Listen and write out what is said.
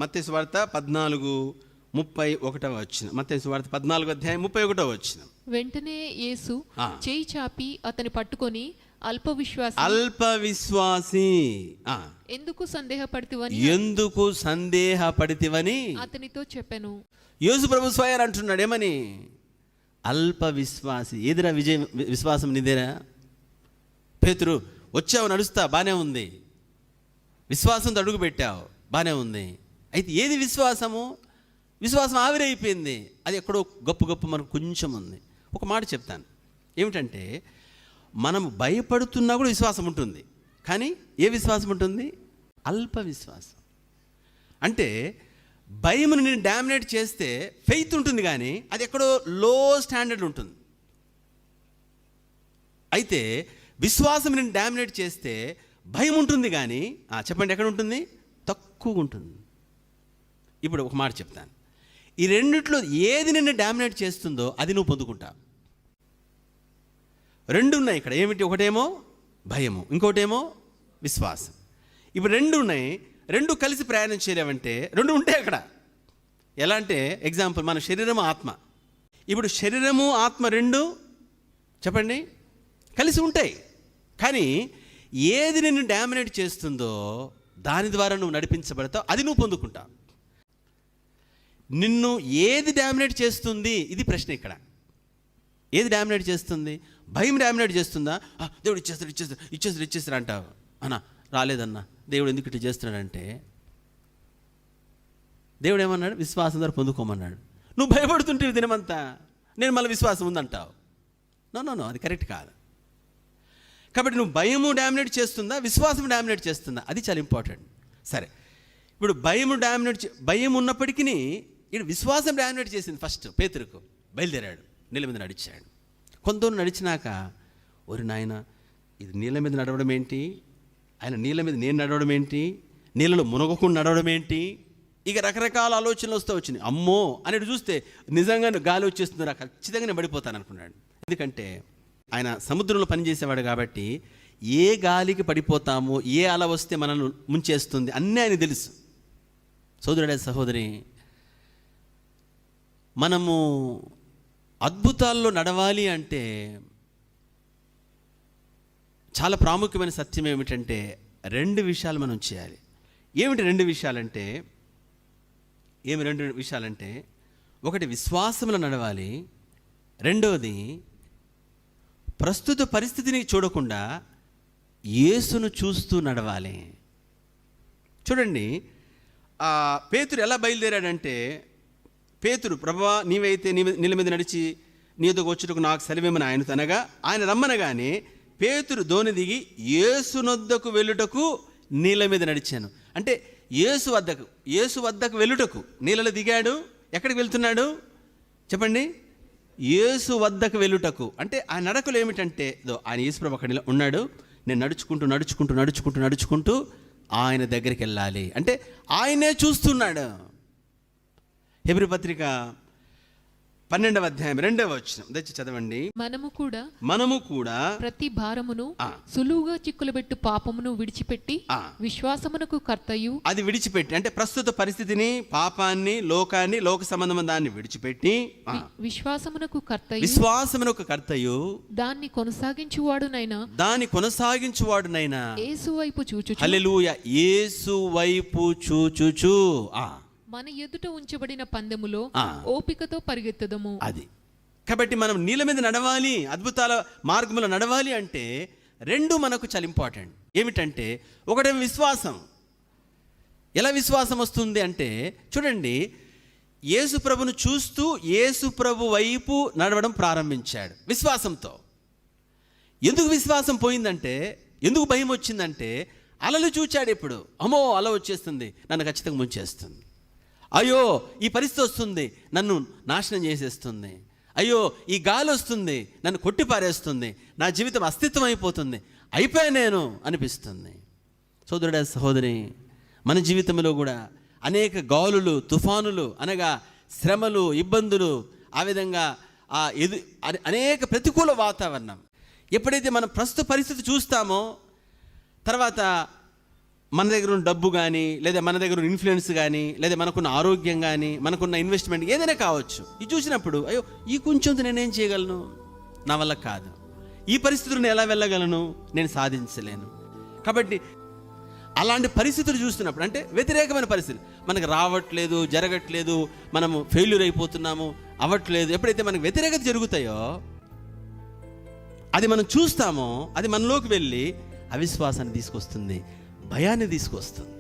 మత్తయి సువార్త 14:31. మత్తయి సువార్త 14:31. వెంటనే యేసు చేయి చాపి అతని పట్టుకొని అల్ప విశ్వాసి ఎందుకు సందేహపడితివని అతనితో చెప్పెను. యేసు ప్రభు స్వయం అంటున్నాడు ఏమని? అల్ప విశ్వాసి. ఏదిరా విశ్వాసం నీదేరా? పేతురు, వచ్చావు, నడుస్తా, బానే ఉంది, విశ్వాసంతో అడుగు పెట్టావు, బానే ఉంది. అయితే ఏది విశ్వాసము? విశ్వాసం ఆవిరైపోయింది. అది ఎక్కడో గొప్ప మనకు కొంచెం ఉంది. ఒక మాట చెప్తాను, ఏమిటంటే మనం భయపడుతున్నా కూడా విశ్వాసం ఉంటుంది. కానీ ఏ విశ్వాసం ఉంటుంది? అల్ప విశ్వాసం. అంటే భయమును నేను డామినేట్ చేస్తే ఫెయిత్ ఉంటుంది, కానీ అది ఎక్కడో లో స్టాండర్డ్ ఉంటుంది. అయితే విశ్వాసం నేను డామినేట్ చేస్తే భయం ఉంటుంది, కానీ చెప్పండి ఎక్కడ ఉంటుంది? తక్కువ ఉంటుంది. ఇప్పుడు ఒక మాట చెప్తాను, ఈ రెండిట్లో ఏది నిన్ను డామినేట్ చేస్తుందో అది నువ్వు పొందుకుంటావు. రెండు ఉన్నాయి ఇక్కడ. ఏమిటి? ఒకటేమో భయము, ఇంకోటేమో విశ్వాసం. ఇప్పుడు రెండు ఉన్నాయి, రెండు కలిసి ప్రయాణం చేయలేవంటే రెండు ఉంటాయి అక్కడ. ఎలా అంటే ఎగ్జాంపుల్, మన శరీరము ఆత్మ. ఇప్పుడు శరీరము ఆత్మ రెండు చెప్పండి కలిసి ఉంటాయి. కానీ ఏది నిన్ను డామినేట్ చేస్తుందో దాని ద్వారా నువ్వు నడిపించబడతావు, అది నువ్వు పొందుకుంటావు. నిన్ను ఏది డామినేట్ చేస్తుంది? ఇది ప్రశ్న ఇక్కడ. ఏది డామినేట్ చేస్తుంది? భయం డామినేట్ చేస్తుందా? దేవుడు ఇచ్చేస్తారు అంటావు. అన్నా రాలేదన్నా, దేవుడు ఎందుకు ఇట్లా చేస్తున్నాడంటే దేవుడు ఏమన్నాడు? విశ్వాసం ద్వారా పొందుకోమన్నాడు. నువ్వు భయపడుతుంటే దినమంతా నేను మళ్ళీ విశ్వాసం ఉందంటావు. నో, అది కరెక్ట్ కాదు. కాబట్టి నువ్వు భయము డామినేట్ చేస్తుందా, విశ్వాసం డామినేట్ చేస్తుందా? అది చాలా ఇంపార్టెంట్. సరే, ఇప్పుడు భయం ఉన్నప్పటికీ ఇక్కడ విశ్వాసం డామినేట్ చేసింది. ఫస్ట్ పేతురుకు బయలుదేరాడు, నీళ్ళ మీద నడిచాడు. కొంత నడిచినాక, ఒరి నాయన, ఇది నీళ్ళ మీద నడవడం ఏంటి, ఆయన నీళ్ళ మీద నేను నడవడం ఏంటి, నీళ్ళలో మునగకుండా నడవడం ఏంటి, ఇక రకరకాల ఆలోచనలు వస్తూ వచ్చినాయి. అమ్మో అనేది చూస్తే నిజంగా గాలి వచ్చేస్తుందిరా, ఖచ్చితంగా నేను పడిపోతాను అనుకున్నాడు. ఎందుకంటే ఆయన సముద్రంలో పనిచేసేవాడు కాబట్టి ఏ గాలికి పడిపోతామో, ఏ అల వస్తే మనల్ని ముంచేస్తుంది అన్నీ ఆయన తెలుసు. సోదరుడే, సహోదరి, మనము అద్భుతాల్లో నడవాలి అంటే చాలా ప్రాముఖ్యమైన సత్యం ఏమిటంటే రెండు విషయాలు మనం చేయాలి. ఏమిటి రెండు విషయాలంటే? రెండు విషయాలంటే ఒకటి విశ్వాసంలో నడవాలి, రెండవది ప్రస్తుత పరిస్థితిని చూడకుండా యేసును చూస్తూ నడవాలి. చూడండి, పేతురు ఎలా బయలుదేరాడంటే, పేతురు, ప్రభువా నీవైతే నీళ్ళ మీద నడిచి నీ వద్దకు వచ్చుటకు నాకు సెలవేమని ఆయన అనగా, ఆయన రమ్మనగానే పేతురు దోణి దిగి యేసునొద్దకు వెళ్ళుటకు నీళ్ళ మీద నడిచాను. అంటే యేసు వద్దకు వెళ్ళుటకు నీళ్ళలో దిగాడు. ఎక్కడికి వెళ్తున్నాడు చెప్పండి? యేసు వద్దకు వెళ్ళుటకు. అంటే ఆ నడకలు ఏమిటంటే, ఆయన యేసుప్రభు అక్కడ ఉన్నాడు, నేను నడుచుకుంటూ ఆయన దగ్గరికి వెళ్ళాలి. అంటే ఆయనే చూస్తున్నాడు. హెబ్రీ పత్రిక 12వ అధ్యాయం 2వ వచనం దయచేసి చదవండి. మనము కూడా ప్రతి భారమును సులువుగా చిక్కులబెట్టు పాపమును విడిచిపెట్టి విశ్వాసమునకు కర్తయు. అది విడిచిపెట్టి అంటే ప్రస్తుత పరిస్థితిని, పాపాన్ని, లోకాన్ని, లోక సంబంధమైన దాన్ని విడిచిపెట్టి విశ్వాసమునకు కర్తయు దాన్ని కొనసాగించువాడునైనా యేసు వైపు చూచుచు. హల్లెలూయా. యేసు వైపు చూచుచు మన ఎదుట ఉంచబడిన పందెములో ఓపికతో పరిగెత్తదము. అది కాబట్టి మనం నీళ్ళ మీద నడవాలి, అద్భుతాల మార్గంలో నడవాలి అంటే రెండు మనకు చాలా ఇంపార్టెంట్. ఏమిటంటే ఒకటే విశ్వాసం. ఎలా విశ్వాసం వస్తుంది అంటే చూడండి, యేసు ప్రభును చూస్తూ యేసు ప్రభు వైపు నడవడం ప్రారంభించాడు విశ్వాసంతో. ఎందుకు విశ్వాసం పోయిందంటే, ఎందుకు భయం వచ్చిందంటే, అలలు చూచాడు. ఇప్పుడు అమ్మో అల వచ్చేస్తుంది, నన్ను ఖచ్చితంగా ముంచేస్తుంది, అయ్యో ఈ పరిస్థితి వస్తుంది, నన్ను నాశనం చేసేస్తుంది, అయ్యో ఈ గాలి వస్తుంది, నన్ను కొట్టిపారేస్తుంది, నా జీవితం అస్తిత్వం అయిపోతుంది, అయిపోయా నేను అనిపిస్తుంది. సోదరుడా, సహోదరి, మన జీవితంలో కూడా అనేక గాలులు, తుఫానులు అనగా శ్రమలు, ఇబ్బందులు, ఆ విధంగా అనేక ప్రతికూల వాతావరణం. ఎప్పుడైతే మనం ప్రస్తుత పరిస్థితి చూస్తామో తర్వాత మన దగ్గర ఉన్న డబ్బు కానీ, లేదా మన దగ్గర ఉన్న ఇన్ఫ్లుయెన్స్ కానీ, లేదా మనకున్న ఆరోగ్యం కానీ, మనకున్న ఇన్వెస్ట్మెంట్ ఏదైనా కావచ్చు. ఇది చూసినప్పుడు అయ్యో ఈ కొంచెంతో నేనేం చేయగలను, నా వల్ల కాదు, ఈ పరిస్థితులను ఎలా వెళ్ళగలను, నేను సాధించలేను. కాబట్టి అలాంటి పరిస్థితులు చూస్తున్నప్పుడు, అంటే వ్యతిరేకమైన పరిస్థితులు మనకు రావట్లేదు, జరగట్లేదు, మనము ఫెయిల్యూర్ అయిపోతున్నాము, అవ్వట్లేదు, ఎప్పుడైతే మనకు వ్యతిరేకత జరుగుతాయో అది మనం చూస్తామో అది మనలోకి వెళ్ళి అవిశ్వాసాన్ని తీసుకొస్తుంది, భయాన్ని తీసుకొస్తుంది.